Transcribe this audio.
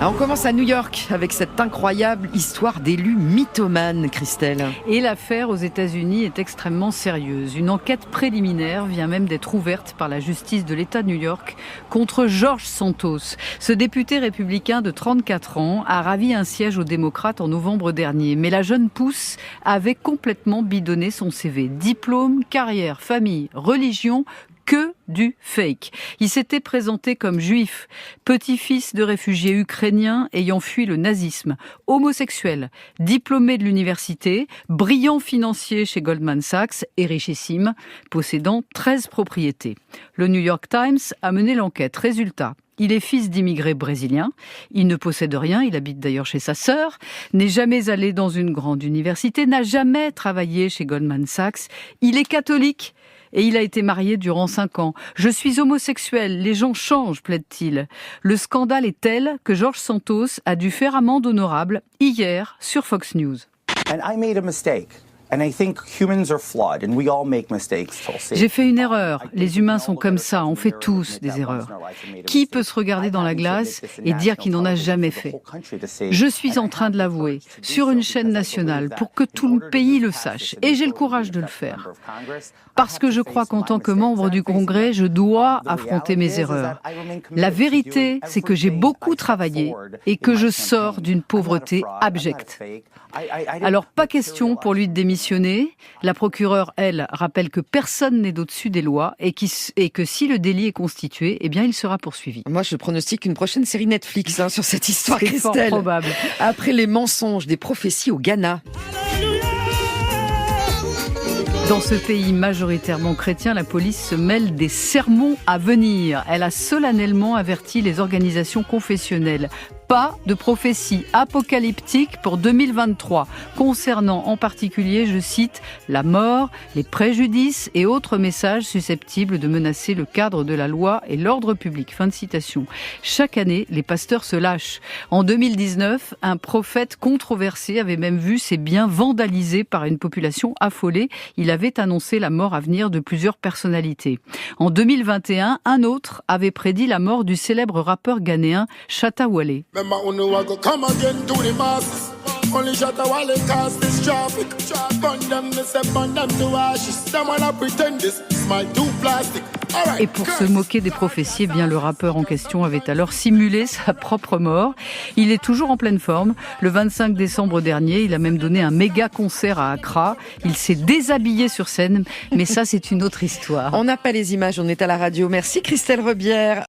Alors on commence à New York avec cette incroyable histoire d'élus mythomanes, Christelle. Et l'affaire aux États-Unis est extrêmement sérieuse. Une enquête préliminaire vient même d'être ouverte par la justice de l'État de New York contre George Santos. Ce député républicain de 34 ans a ravi un siège aux démocrates en novembre dernier. Mais la jeune pousse avait complètement bidonné son CV. Diplôme, carrière, famille, religion, que du fake. Il s'était présenté comme juif, petit-fils de réfugiés ukrainiens ayant fui le nazisme, homosexuel, diplômé de l'université, brillant financier chez Goldman Sachs et richissime, possédant 13 propriétés. Le New York Times a mené l'enquête. Résultat, il est fils d'immigrés brésiliens, il ne possède rien, il habite d'ailleurs chez sa sœur, n'est jamais allé dans une grande université, n'a jamais travaillé chez Goldman Sachs, il est catholique. Et il a été marié durant 5 ans. Je suis homosexuel, les gens changent, plaide-t-il. Le scandale est tel que George Santos a dû faire amende honorable hier sur Fox News. J'ai fait une erreur. Les humains sont comme ça, on fait tous des erreurs. Qui peut se regarder dans la glace et dire qu'il n'en a jamais fait ? Je suis en train de l'avouer sur une chaîne nationale pour que tout le pays le sache. Et j'ai le courage de le faire. Parce que je crois qu'en tant que membre du Congrès, je dois affronter mes erreurs. La vérité, c'est que j'ai beaucoup travaillé et que je sors d'une pauvreté abjecte. Alors, pas question pour lui de démissionner. La procureure, elle, rappelle que personne n'est au-dessus des lois et que si le délit est constitué, eh bien, il sera poursuivi. Moi, je pronostique une prochaine série Netflix sur cette histoire, C'est Christelle. fort probable. Après les mensonges des prophéties au Ghana. Dans ce pays majoritairement chrétien, la police se mêle des sermons à venir. Elle a solennellement averti les organisations confessionnelles. Pas de prophétie apocalyptique pour 2023, concernant en particulier, je cite, la mort, les préjudices et autres messages susceptibles de menacer le cadre de la loi et l'ordre public. Fin de citation. Chaque année, les pasteurs se lâchent. En 2019, un prophète controversé avait même vu ses biens vandalisés par une population affolée. Il avait annoncé la mort à venir de plusieurs personnalités. En 2021, un autre avait prédit la mort du célèbre rappeur ghanéen Shatta Wale. Et pour se moquer des prophéties, bien le rappeur en question avait alors simulé sa propre mort. Il est toujours en pleine forme. Le 25 décembre dernier, il a même donné un méga concert à Accra. Il s'est déshabillé sur scène, mais ça c'est une autre histoire. On n'a pas les images, on est à la radio. Merci Christelle Rebière.